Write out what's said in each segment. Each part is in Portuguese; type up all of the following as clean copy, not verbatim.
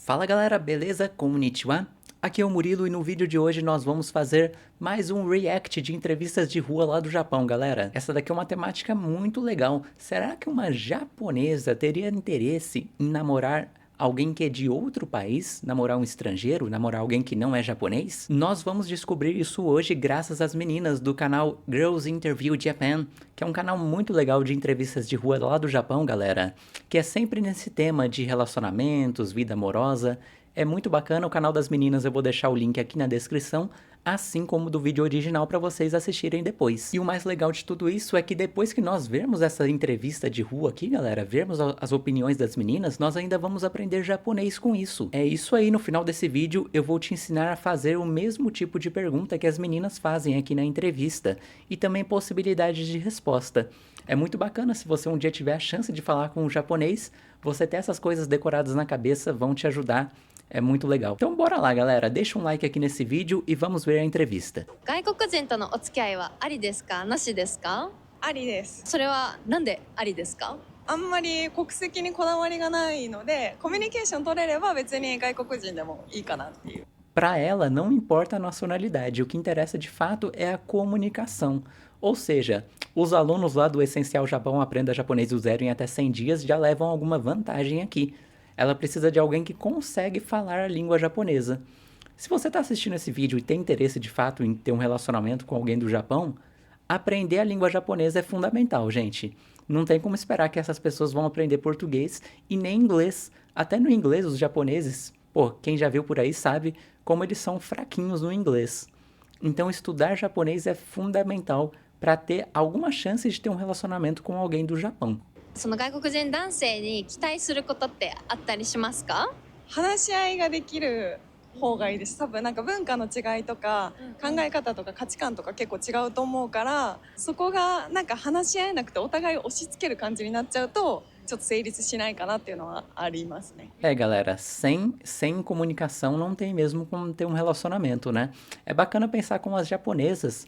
Fala galera, beleza? Konnichiwa? Aqui é o Murilo e no vídeo de hoje nós vamos fazer mais um react de entrevistas de rua lá do Japão, galera. Essa daqui é uma temática muito legal. Será que uma japonesa teria interesse em namorar alguém que é de outro país, namorar um estrangeiro, namorar alguém que não é japonês? Nós vamos descobrir isso hoje graças às meninas do canal Girls Interview Japan, que é um canal muito legal de entrevistas de rua lá do Japão, galera, que é sempre nesse tema de relacionamentos, vida amorosa. É muito bacana o canal das meninas, eu vou deixar o link aqui na descrição, assim como do vídeo original para vocês assistirem depois. E o mais legal de tudo isso é que depois que nós vermos essa entrevista de rua aqui, galera, vermos as opiniões das meninas, nós ainda vamos aprender japonês com isso. É isso aí, no final desse vídeo eu vou te ensinar a fazer o mesmo tipo de pergunta que as meninas fazem aqui na entrevista, e também possibilidades de resposta. É muito bacana se você um dia tiver a chance de falar com um japonês, você ter essas coisas decoradas na cabeça vão te ajudar. É muito legal. Então bora lá, galera. Deixa um like aqui nesse vídeo e vamos ver a entrevista. 外国人とのお付き合いはありですか、なしですか？ありです。それはなんでありですか？あんまり国籍にこだわりがないので、コミュニケーション取れれば別に外国人でもいいかなっていう。 Para ela, não importa a nacionalidade, o que interessa de fato é a comunicação. Ou seja, os alunos lá do Essencial Japão Aprenda Japonês do Zero em até 100 dias já levam alguma vantagem aqui. Ela precisa de alguém que consegue falar a língua japonesa. Se você está assistindo esse vídeo e tem interesse de fato em ter um relacionamento com alguém do Japão, aprender a língua japonesa é fundamental, gente. Não tem como esperar que essas pessoas vão aprender português e nem inglês. Até no inglês, os japoneses, pô, quem já viu por aí sabe como eles são fraquinhos no inglês. Então, estudar japonês é fundamental para ter alguma chance de ter um relacionamento com alguém do Japão. その外国人男性に期待することってあったりしますか？話し合いができる方がいいです。多分なんか文化の違いとか考え方とか価値観とか結構違うと思うから、そこがなんか話し合えなくてお互い押し付ける感じになっちゃうとちょっと成立しないかなっていうのはありますね。 É, galera, sem comunicação não tem mesmo como ter um relacionamento, né? É bacana pensar como as japonesas,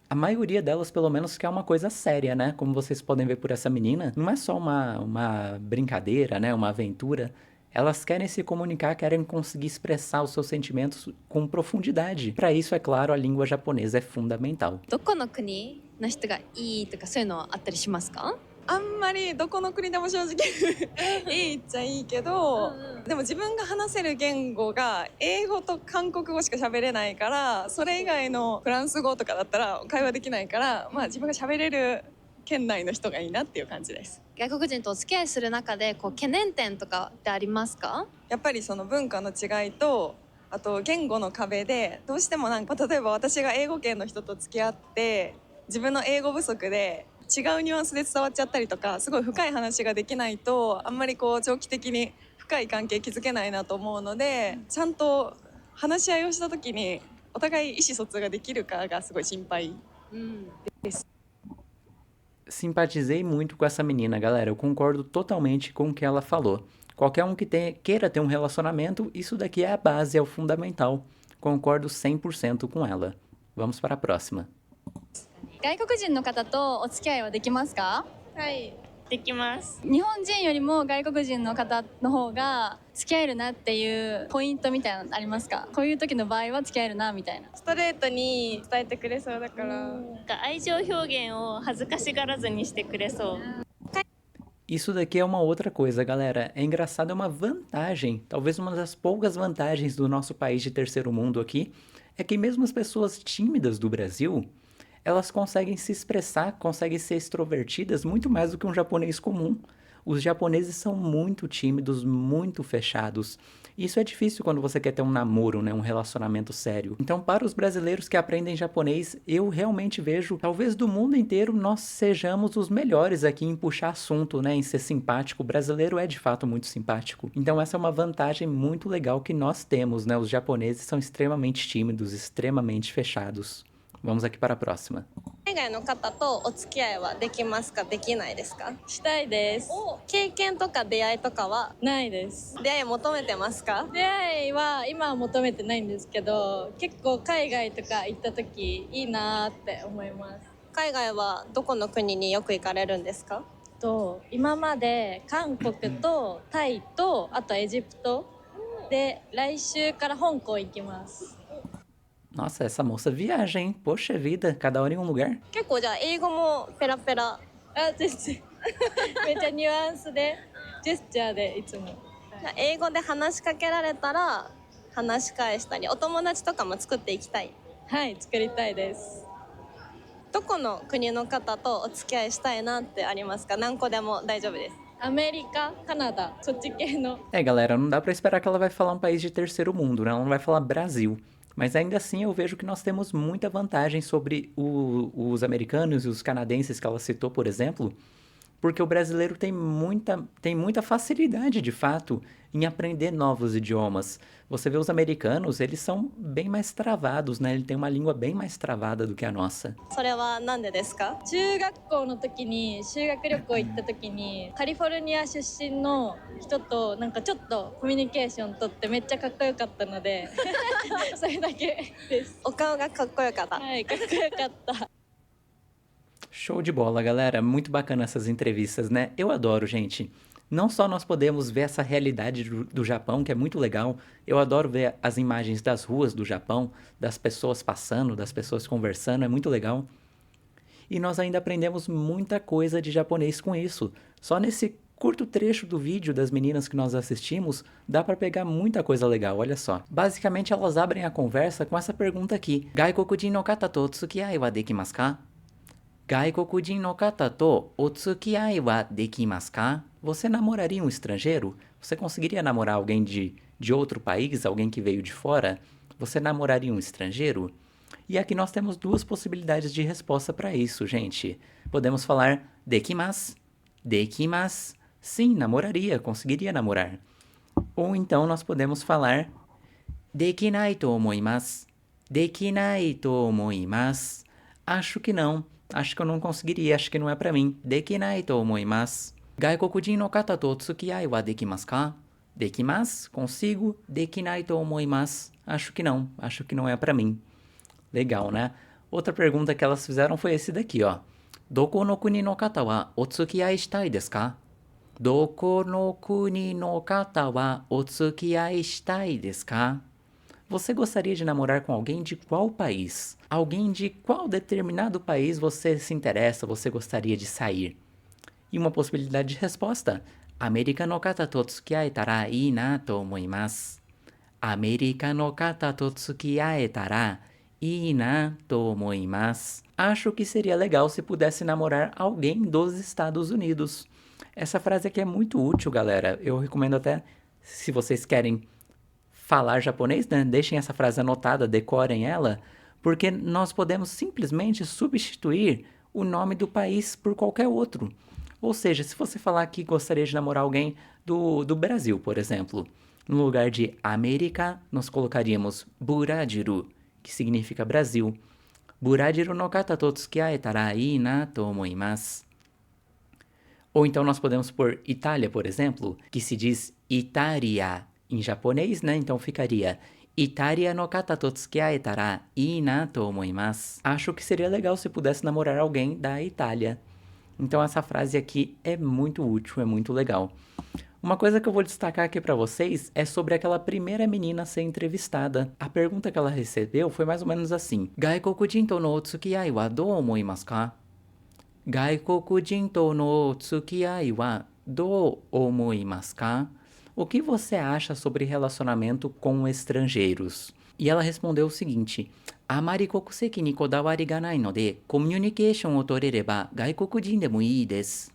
a maioria delas pelo menos quer uma coisa séria, né? Como vocês podem ver por essa menina, não é só uma brincadeira, né? Uma aventura. Elas querem se comunicar, querem conseguir expressar os seus sentimentos com profundidade. Para isso, é claro, a língua japonesa é fundamental. どこの国の人がいいとかそういうのはあったりしますか？あんまりどこの国でも正直いいっちゃいいけど、でも自分が話せる言語が英語と韓国語しか喋れないから、それ以外のフランス語とかだったら会話できないから、まあ自分が喋れる県内の人がいいなっていう感じです。外国人とお付き合いする中でこう懸念点とかってありますか？やっぱりその文化の違いと、あと言語の壁でどうしてもなんか例えば私が英語圏の人と付き合って自分の英語不足で違うニュアンスで伝わっちゃったりとか、すごい深い話ができないとあんまりこう長期的に深い関係築けないなと思うので、ちゃんと話し合いをした時にお互い意思疎通ができるかがすごい心配。 Simpatizei muito com essa menina, galera. Eu concordo totalmente com o que ela falou. Qualquer um que queira ter um relacionamento, isso daqui é a base, é o fundamental. Concordo 100% com ela. Vamos para a próxima. 外国人の方とお付き合いはできますか？はい、できます。日本人よりも外国人の方の方が付き合えるなっていうポイントみたいなのありますか？こういう時の場合は付き合えるなみたいな。ストレートに伝えてくれそうだから、なんか愛情表現を恥ずかしがらずにしてくれそう。 Isso daqui é uma outra coisa, galera. É engraçado, é uma vantagem, talvez uma das poucas vantagens do nosso país de terceiro mundo aqui, é que mesmo as pessoas tímidas do Brasil, elas conseguem se expressar, conseguem ser extrovertidas muito mais do que um japonês comum. Os japoneses são muito tímidos, muito fechados. Isso é difícil quando você quer ter um namoro, né, um relacionamento sério. Então, para os brasileiros que aprendem japonês, eu realmente vejo, talvez do mundo inteiro, nós sejamos os melhores aqui em puxar assunto, né, em ser simpático. O brasileiro é de fato muito simpático. Então, essa é uma vantagem muito legal que nós temos, né? Os japoneses são extremamente tímidos, extremamente fechados. Vamos aqui para a próxima. 海外の方とお付き合いはできますか、できないですか？したいです。経験とか出会いとかはないです。出会い求めてますか？出会いは今は求めてないんですけど、結構海外とか行った時いいなって思います。海外はどこの国によく行かれるんですか？今まで韓国とタイとあとエジプトで来週から香港行きます。 Nossa, essa moça viaja, hein? Poxa vida, cada hora em um lugar. 結構じゃあ英語もペラペラ。あ、全然めっちゃニュアンスでジェスチャーでいつも。じゃあ英語で話しかけられたら話し返したり、お友達とかも作っていきたい。はい、作りたいです。どこの国の方とお付き合いしたいなってありますか？何個でも大丈夫です。アメリカ、カナダ、そっち系の。 É, galera, não dá pra esperar que ela vai falar um país de terceiro mundo, né? Ela não vai falar Brasil. Mas ainda assim eu vejo que nós temos muita vantagem sobre os americanos e os canadenses que ela citou, por exemplo, porque o brasileiro tem muita facilidade, de fato, em aprender novos idiomas. Você vê os americanos, eles são bem mais travados, né? Ele tem uma língua bem mais travada do que a nossa. それはなんでですか？中学校の時に修学旅行行った時にカリフォルニア出身の人となんかちょっとコミュニケーション取ってめっちゃかっこよかったのでそれだけです。お顔がかっこよかった。はい、かっこよかった。 Show de bola, galera. Muito bacana essas entrevistas, né? Eu adoro, gente. Não só nós podemos ver essa realidade do Japão, que é muito legal. Eu adoro ver as imagens das ruas do Japão, das pessoas passando, das pessoas conversando, é muito legal. E nós ainda aprendemos muita coisa de japonês com isso. Só nesse curto trecho do vídeo das meninas que nós assistimos, dá para pegar muita coisa legal, olha só. Basicamente, elas abrem a conversa com essa pergunta aqui. Gaikokujin no kata to tsukiai wa dekimasu ka? Gaikokujin no kata to o tsukiai wa dekimasu ka? Você namoraria um estrangeiro? Você conseguiria namorar alguém de outro país, alguém que veio de fora? Você namoraria um estrangeiro? E aqui nós temos duas possibilidades de resposta para isso, gente. Podemos falar dekimasu, dekimasu. Sim, namoraria, conseguiria namorar. Ou então nós podemos falar dekinai to omoimasu, dekinai to omoimasu. Acho que não. Acho que eu não conseguiria, acho que não é pra mim. Dekinai to omoimasu. Gaikokujin no kata to tsukiai wa dekimasu ka? Dekimasu? Consigo. Dekinai to omoimasu. Acho que não é pra mim. Legal, né? Outra pergunta que elas fizeram foi esse daqui, ó. Doko no kuni no kata wa o tsukiai shitai desu ka? Doko no kuni no kata wa o tsukiai shitai desu ka? Você gostaria de namorar com alguém de qual país? Alguém de qual determinado país você se interessa, você gostaria de sair? E uma possibilidade de resposta: Amerika no kata to tsukiaetara ii na to omoimasu. Amerika no kata to tsukiaetara ii na to omoimasu. Acho que seria legal se pudesse namorar alguém dos Estados Unidos. Essa frase aqui é muito útil, galera. Eu recomendo até, se vocês querem falar japonês, né? Deixem essa frase anotada, decorem ela, porque nós podemos simplesmente substituir o nome do país por qualquer outro. Ou seja, se você falar que gostaria de namorar alguém do Brasil, por exemplo, no lugar de América, nós colocaríamos Burajiru, que significa Brasil. Burajiru no kata to tsukiaetara ii na to omoimasu. Ou então nós podemos pôr Itália, por exemplo, que se diz Itaria em japonês, né? Então ficaria Itaria no kata to tsukiaetara ii na to omoimasu. Acho que seria legal se pudesse namorar alguém da Itália. Então essa frase aqui é muito útil, é muito legal. Uma coisa que eu vou destacar aqui para vocês é sobre aquela primeira menina a ser entrevistada. A pergunta que ela recebeu foi mais ou menos assim: Gaikokujin to no tsukiai wa dou omoimasu ka? Gaikokujin to no tsukiai wa dou omoimasu ka? O que você acha sobre relacionamento com estrangeiros? E ela respondeu o seguinte: Amari kokuseki ni kodawari ga nai no de, communication o torereba gaikokujin demo ii desu.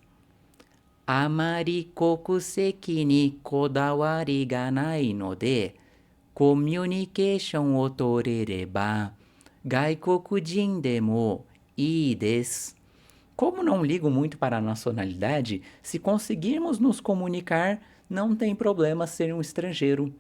Amari kokuseki ni kodawari ga nai no de, communication o torereba gaikokujin demo ii desu. Como não ligo muito para a nacionalidade, se conseguirmos nos comunicar, não tem problema ser um estrangeiro.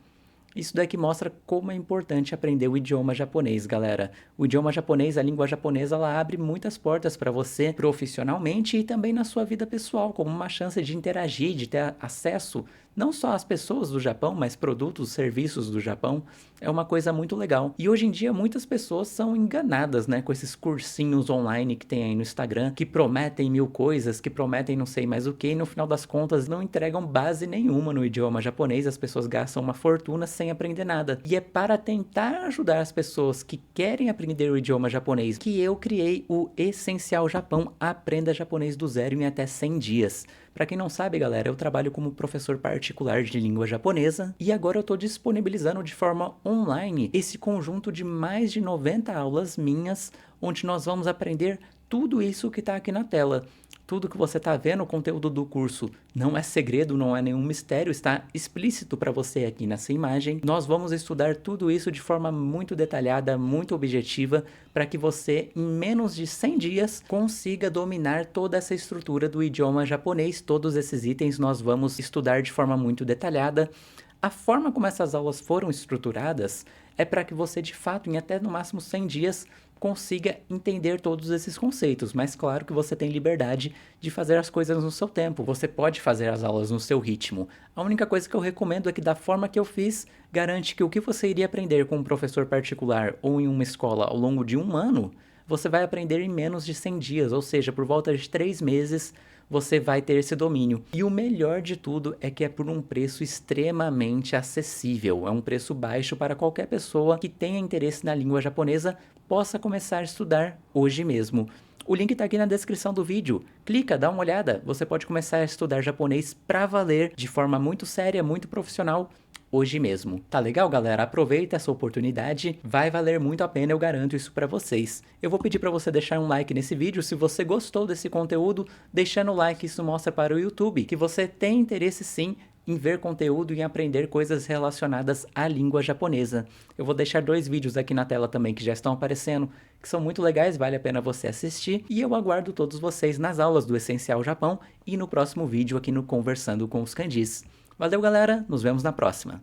Isso daqui mostra como é importante aprender o idioma japonês, galera. O idioma japonês, a língua japonesa, ela abre muitas portas para você profissionalmente e também na sua vida pessoal, como uma chance de interagir, de ter acesso não só as pessoas do Japão, mas produtos, serviços do Japão, é uma coisa muito legal. E hoje em dia muitas pessoas são enganadas, né, com esses cursinhos online que tem aí no Instagram, que prometem mil coisas, que prometem não sei mais o que, e no final das contas não entregam base nenhuma no idioma japonês, as pessoas gastam uma fortuna sem aprender nada. E é para tentar ajudar as pessoas que querem aprender o idioma japonês que eu criei o Essencial Japão, Aprenda Japonês do Zero em até 100 dias. Para quem não sabe, galera, eu trabalho como professor particular de língua japonesa e agora eu estou disponibilizando de forma online esse conjunto de mais de 90 aulas minhas, onde nós vamos aprender tudo isso que está aqui na tela. Tudo que você está vendo, o conteúdo do curso, não é segredo, não é nenhum mistério, está explícito para você aqui nessa imagem. Nós vamos estudar tudo isso de forma muito detalhada, muito objetiva, para que você, em menos de 100 dias, consiga dominar toda essa estrutura do idioma japonês. Todos esses itens nós vamos estudar de forma muito detalhada. A forma como essas aulas foram estruturadas é para que você, de fato, em até no máximo 100 dias, consiga entender todos esses conceitos, mas claro que você tem liberdade de fazer as coisas no seu tempo, você pode fazer as aulas no seu ritmo. A única coisa que eu recomendo é que da forma que eu fiz, garante que o que você iria aprender com um professor particular ou em uma escola ao longo de um ano, você vai aprender em menos de 100 dias, ou seja, por volta de 3 meses, você vai ter esse domínio. E o melhor de tudo é que é por um preço extremamente acessível. É um preço baixo para qualquer pessoa que tenha interesse na língua japonesa possa começar a estudar hoje mesmo. O link está aqui na descrição do vídeo. Clica, dá uma olhada. Você pode começar a estudar japonês para valer, de forma muito séria, muito profissional, hoje mesmo. Tá legal, galera? Aproveita essa oportunidade, vai valer muito a pena, eu garanto isso pra vocês. Eu vou pedir pra você deixar um like nesse vídeo, se você gostou desse conteúdo, deixando o like, isso mostra para o YouTube que você tem interesse sim em ver conteúdo e em aprender coisas relacionadas à língua japonesa. Eu vou deixar 2 vídeos aqui na tela também que já estão aparecendo, que são muito legais, vale a pena você assistir, e eu aguardo todos vocês nas aulas do Essencial Japão e no próximo vídeo aqui no Conversando com os Kanjis. Valeu, galera, nos vemos na próxima.